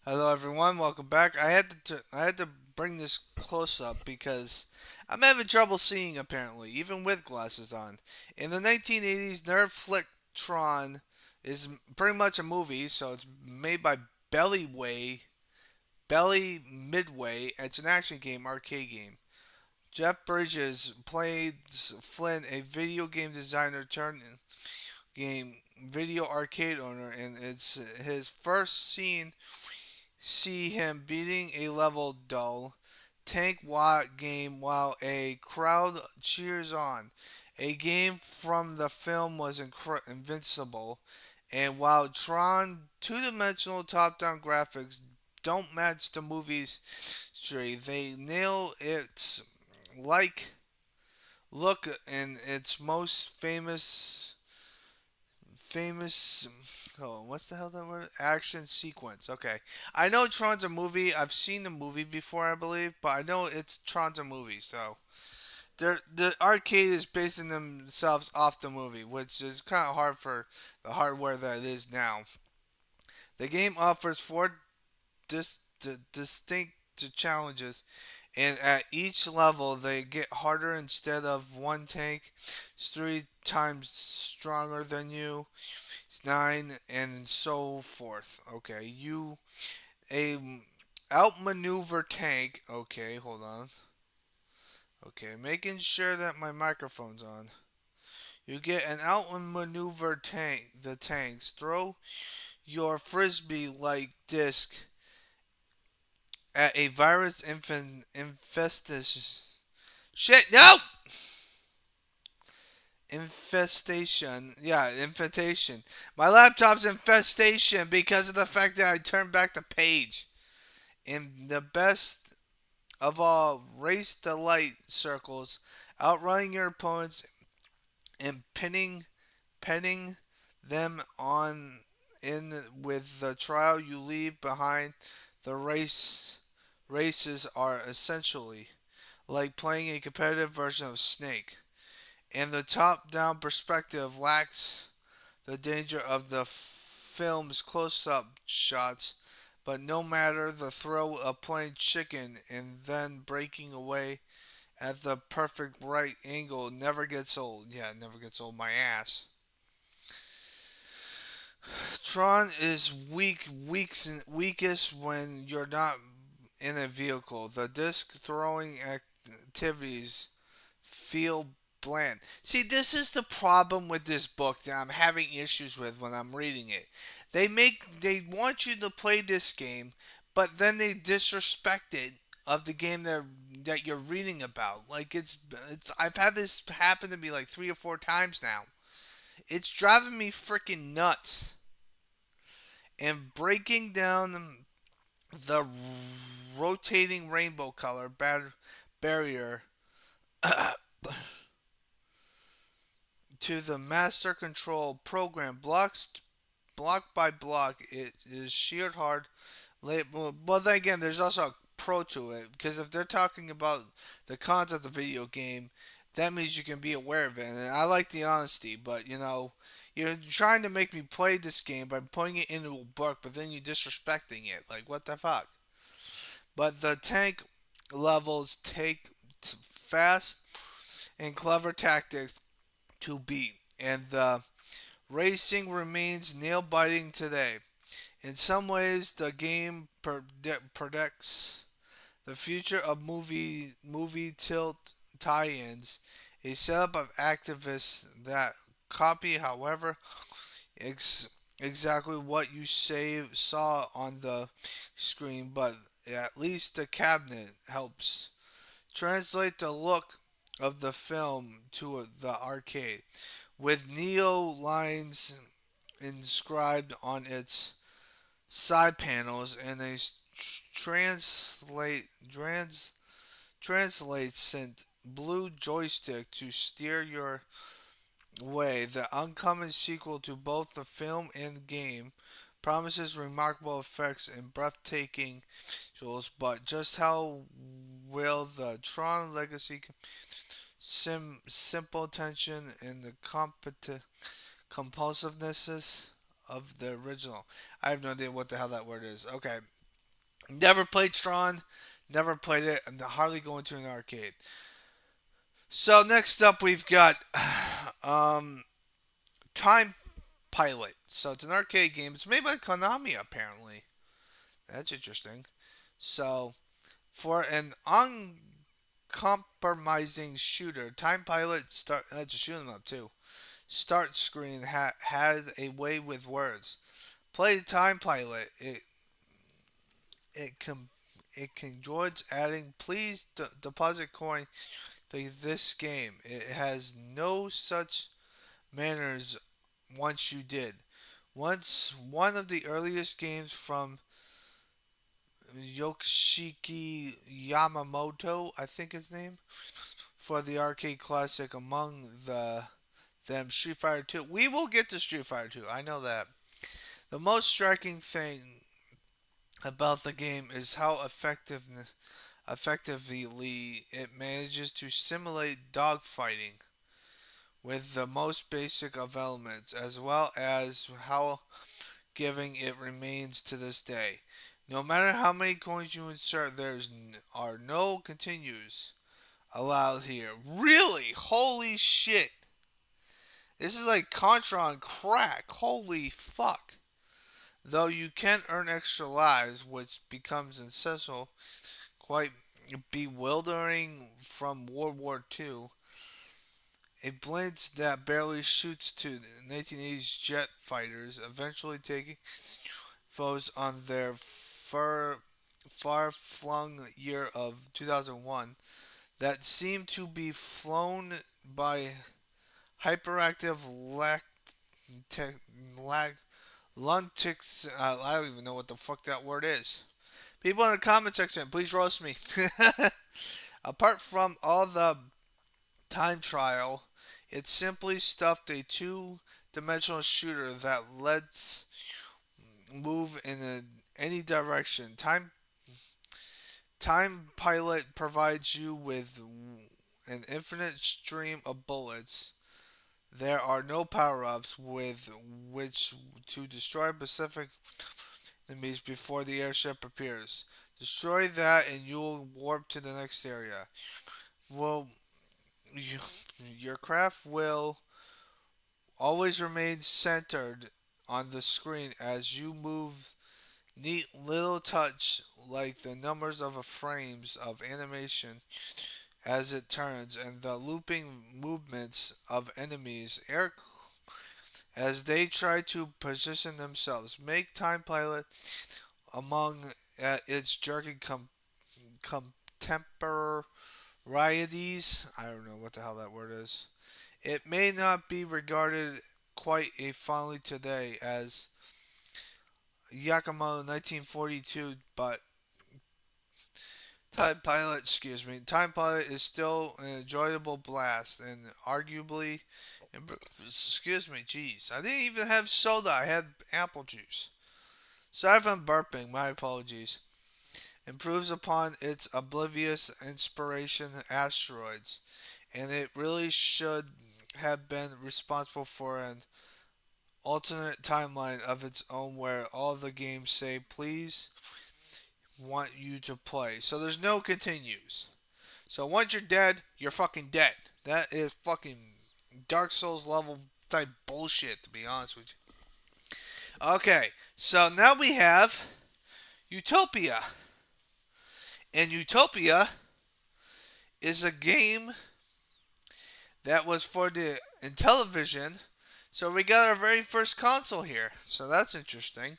Hello, everyone. Welcome back. I had to bring this close up because I'm having trouble seeing. Apparently, even with glasses on. In the 1980s, Nerf flick Tron is pretty much a movie, so it's made by Belly Midway. It's an action game, arcade game. Jeff Bridges played Flynn, a video game designer turned game video arcade owner, and it's his first scene see him beating a level dull tank Watt game while a crowd cheers on. A game from the film was invincible, and while Tron two-dimensional top-down graphics don't match the movie's straight, they nail its like look in its most famous oh, what's the hell that word, action sequence. Okay, I know Tron's a movie. I've seen the movie before, I believe, but I know it's Tron's a movie. So the arcade is basing themselves off the movie, which is kind of hard for the hardware that it is now. The game offers four distinct challenges, and at each level they get harder. Instead of one tank is 3 times stronger than you, it's 9, and so forth. Okay, you a outmaneuver tank. Okay, hold on. Okay, making sure that my microphone's on. You get an outmaneuver tank. The tanks throw your frisbee like disc at a virus infestation. Shit, no! Infestation. Yeah, infestation. My laptop's infestation because of the fact that I turned back the page. In the best of all, race to light circles, outrunning your opponents and pinning them on in with the trial you leave behind. The races are essentially like playing a competitive version of Snake, and the top-down perspective lacks the danger of the film's close-up shots. But no matter the thrill of playing chicken and then breaking away at the perfect right angle never gets old. Yeah, it never gets old. My ass. Tron is weakest when you're not in a vehicle. The disc throwing activities feel bland. See, this is the problem with this book that I'm having issues with when I'm reading it. They want you to play this game, but then they disrespect it of the game that you're reading about. Like it's I've had this happen to me like 3 or 4 times now. It's driving me freaking nuts. And breaking down the rotating rainbow color barrier to the master control program block by block, it is sheer hard. Well, then again, there's also a pro to it because if they're talking about the cons of the video game, that means you can be aware of it. And I like the honesty, but you're trying to make me play this game by putting it into a book, but then you're disrespecting it. Like, what the fuck? But the tank levels take fast and clever tactics to beat, and the racing remains nail biting today. In some ways, the game predicts the future of movie tilt tie-ins, a setup of activists that copy, however, ex- exactly what you saw on the screen, but at least the cabinet helps translate the look of the film to the arcade, with Neo lines inscribed on its side panels and a translate translucent blue joystick to steer your way. The uncommon sequel to both the film and game promises remarkable effects and breathtaking visuals, but just how will the Tron Legacy simple tension and the compulsiveness of the original? I have no idea what the hell that word is. Okay. Never played Tron, never played it, and hardly going to an arcade. So next up, we've got um, Time Pilot. So it's an arcade game. It's made by Konami, apparently. That's interesting. So for an uncompromising shooter, Time Pilot start. That's a shooting up too. Start screen had a way with words. Play Time Pilot. It can it can George adding please deposit coin to this game. It has no such manners once you did. Once one of the earliest games from Yoshiki Yamamoto, I think his name, for the arcade classic among them Street Fighter 2. We will get to Street Fighter 2. I know that. The most striking thing about the game is how effectively it manages to simulate dogfighting with the most basic of elements, as well as how giving it remains to this day. No matter how many coins you insert, are no continues allowed here. Really? Holy shit! This is like Contra on crack. Holy fuck! Though you can earn extra lives, which becomes essential, quite bewildering from World War II. A blitz that barely shoots to the 1980s jet fighters, eventually taking foes on their far-flung year of 2001 that seemed to be flown by hyperactive lactic, lac, luntics. I don't even know what the fuck that word is. People in the comment section, please roast me. Apart from all the time trial, it simply stuffed a two-dimensional shooter that lets move in any direction. Time Pilot provides you with an infinite stream of bullets. There are no power-ups with which to destroy specific enemies before the airship appears. Destroy that and you'll warp to the next area. Well, you, your craft will always remain centered on the screen as you move. Neat little touch like the numbers of a frames of animation as it turns and the looping movements of enemies air as they try to position themselves make Time Pilot among its jerky contemporaries. I don't know what the hell that word is. It may not be regarded quite a fondly today as Yakimo 1942, but Time Pilot is still an enjoyable blast and arguably, excuse me, jeez, I didn't even have soda. I had apple juice. Sorry if I'm burping. My apologies. Improves upon its oblivious inspiration asteroids, and it really should have been responsible for an alternate timeline of its own where all the games say please want you to play. So there's no continues. So once you're dead, you're fucking dead. That is fucking Dark Souls level type bullshit, to be honest with you. Okay, so now we have Utopia. And Utopia is a game that was for the Intellivision. So we got our very first console here. So that's interesting.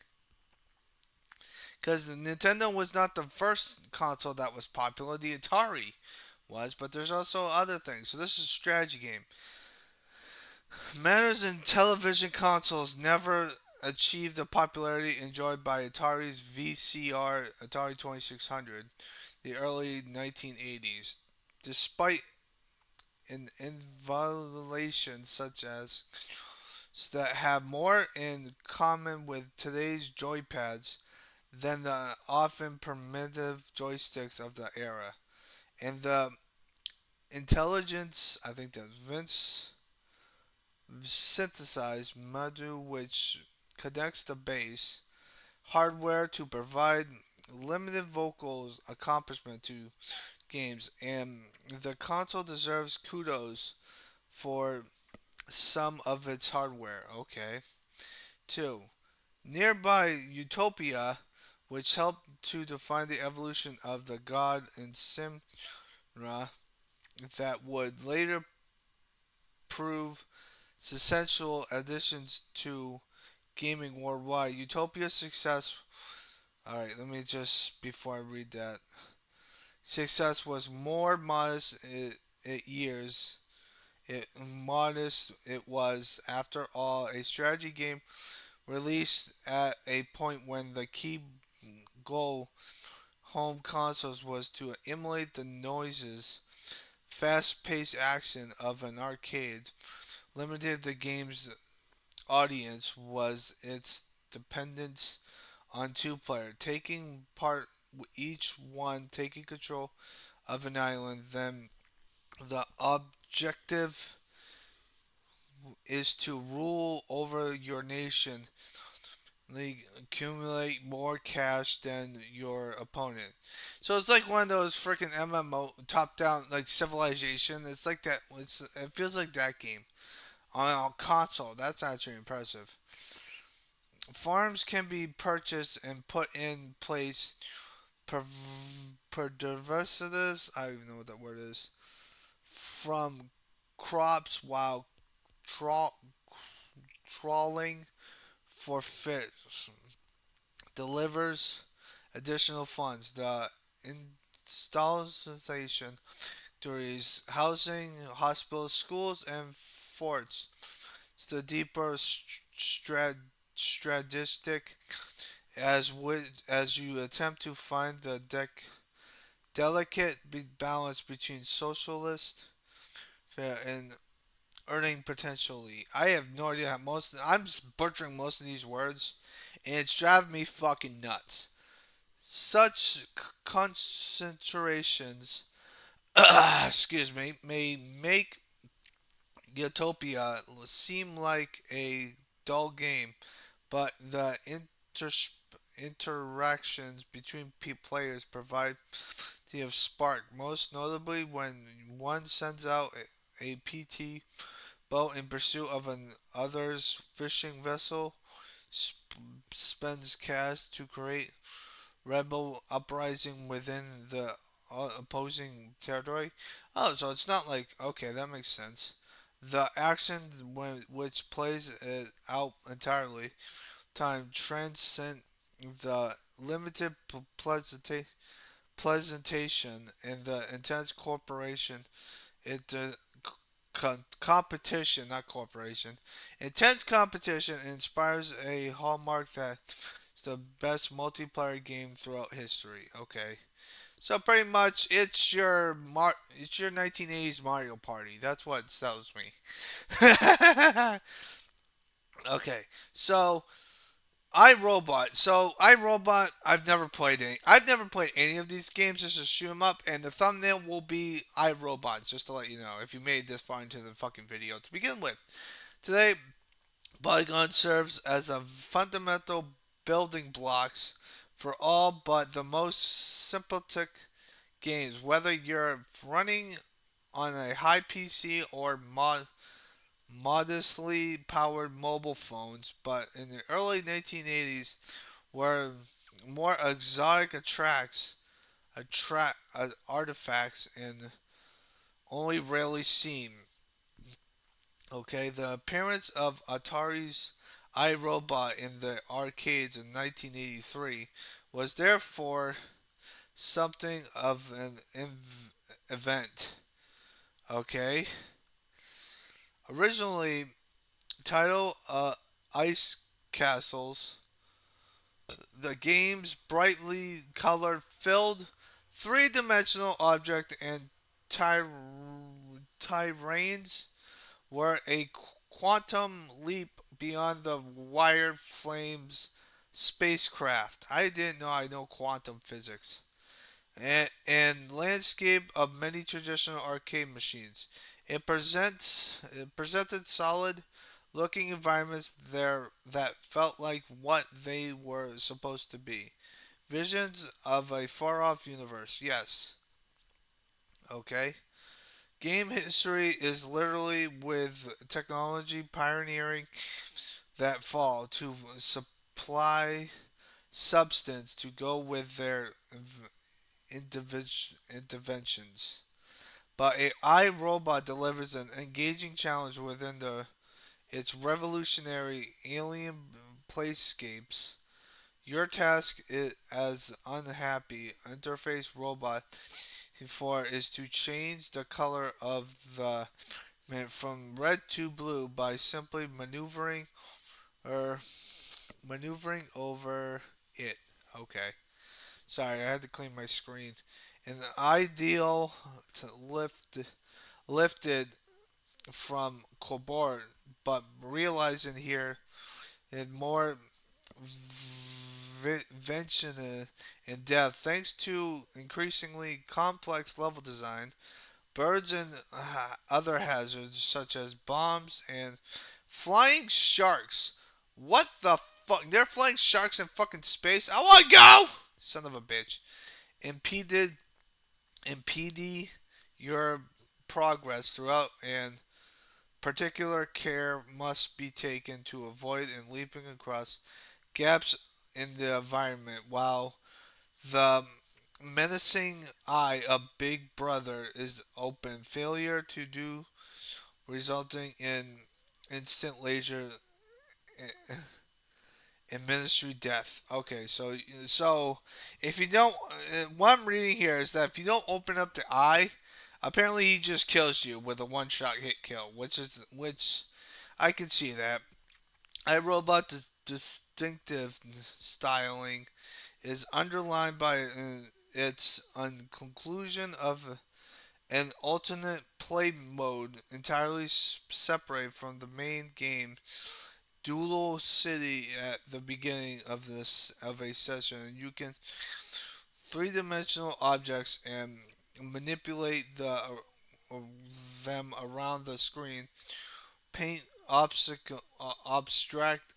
Because the Nintendo was not the first console that was popular. The Atari was, but there's also other things. So this is a strategy game. Matters in television consoles never achieved the popularity enjoyed by Atari's VCR Atari 2600, the early 1980s, despite an innovation such as that have more in common with today's joypads than the often primitive joysticks of the era. And the intelligence, I think that Vince synthesized module which connects the base hardware to provide limited vocals accomplishment to games, and the console deserves kudos for some of its hardware. Okay. 2. Nearby Utopia, which helped to define the evolution of the god in Simra that would later prove essential additions to gaming worldwide. Utopia's success. Alright, let me just, before I read that. Success was more modest years. It was, after all, a strategy game released at a point when the key goal home consoles was to emulate the noises, fast-paced action of an arcade. Limited the game's audience was its dependence on two-player, taking part each one taking control of an island. Then the objective is to rule over your nation, accumulate more cash than your opponent. So it's like one of those freaking MMO top-down like Civilization. It's like that. It feels like that game on a console. That's actually impressive. Farms can be purchased and put in place per diversities. I don't even know what that word is. From crops while tra- trawling for fish delivers additional funds. The installation factories, housing, hospitals, schools, and forts. It's the deeper strategic as you attempt to find the delicate balance between socialist and earning potentially. I have no idea how most. I'm butchering most of these words, and it's driving me fucking nuts. Such concentrations, excuse me, may make Utopia seem like a dull game, but the interactions between players provide the spark, most notably when one sends out a PT boat in pursuit of an other's fishing vessel, spends cash to create rebel uprising within the opposing territory. Oh, so it's not like, okay, that makes sense. The action which plays it out entirely time transcend the limited presentation and the intense corporation. It competition, not corporation. Intense competition inspires a hallmark that it's the best multiplayer game throughout history. Okay. So pretty much it's your 1980s Mario Party. That's what sells me. Okay. So iRobot. I've never played any of these games. Just to shoot 'em up, and the thumbnail will be iRobot. Just to let you know, if you made this far into the fucking video to begin with. Today, Polygon serves as a fundamental building blocks for all but the most simplistic games, whether you're running on a high PC or modestly powered mobile phones. But in the early 1980s, where more exotic artifacts and only rarely seen. Okay, the appearance of Atari's iRobot in the arcades in 1983 was therefore something of an event. Okay, originally titled Ice Castles, the game's brightly colored, filled, three-dimensional object and terrains were a quantum leap beyond the wire flames spacecraft. I didn't know I know quantum physics. And landscape of many traditional arcade machines. It presented solid looking environments there that felt like what they were supposed to be. Visions of a far off universe. Yes. Okay. Game history is literally with technology pioneering that fall to supply substance to go with their interventions. But a iRobot delivers an engaging challenge within its revolutionary alien playscapes. Your task as unhappy interface robot for is to change the color of the from red to blue by simply or maneuvering over it. Okay. Sorry, I had to clean my screen. An ideal to lifted from Cobor, but realizing here in more invention and depth, thanks to increasingly complex level design, birds and other hazards such as bombs and flying sharks. What the fuck? They're flying sharks in fucking space. I want to go. Son of a bitch. Impeded impede your progress throughout, and particular care must be taken to avoid and leaping across gaps in the environment while the menacing eye of Big Brother is open. Failure to do resulting in instant laser and ministry death. Okay, so if you don't, what I'm reading here is that if you don't open up the eye, apparently he just kills you with a one shot hit kill, which I can see that. iRobot distinctive styling is underlined by its conclusion of an alternate play mode entirely separate from the main game. Dual City at the beginning of a session, and you can three-dimensional objects and manipulate them around the screen. Paint abstract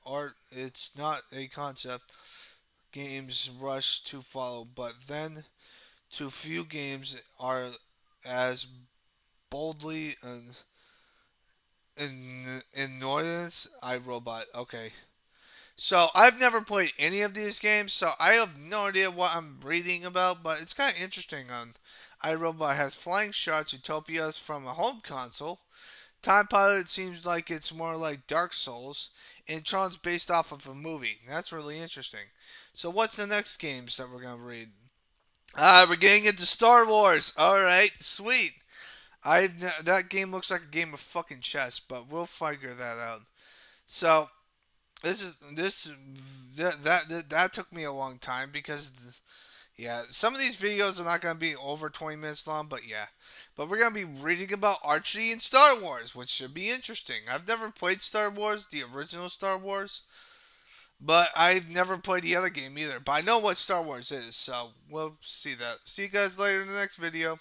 art. It's not a concept games rush to follow, but then too few games are as boldly annoyance iRobot. Okay. So I've never played any of these games, so I have no idea what I'm reading about, but it's kind of interesting. On iRobot has flying shots, utopias from a home console. Time Pilot seems like it's more like Dark Souls, and Tron's based off of a movie. That's really interesting. So what's the next games that we're gonna read? We're getting into Star Wars. All right, sweet. That game looks like a game of fucking chess, but we'll figure that out. So this that took me a long time because yeah, some of these videos are not gonna be over 20 minutes long, but yeah, but we're gonna be reading about archery and Star Wars, which should be interesting. I've never played Star Wars, the original Star Wars, but I've never played the other game either. But I know what Star Wars is, so we'll see that. See you guys later in the next video.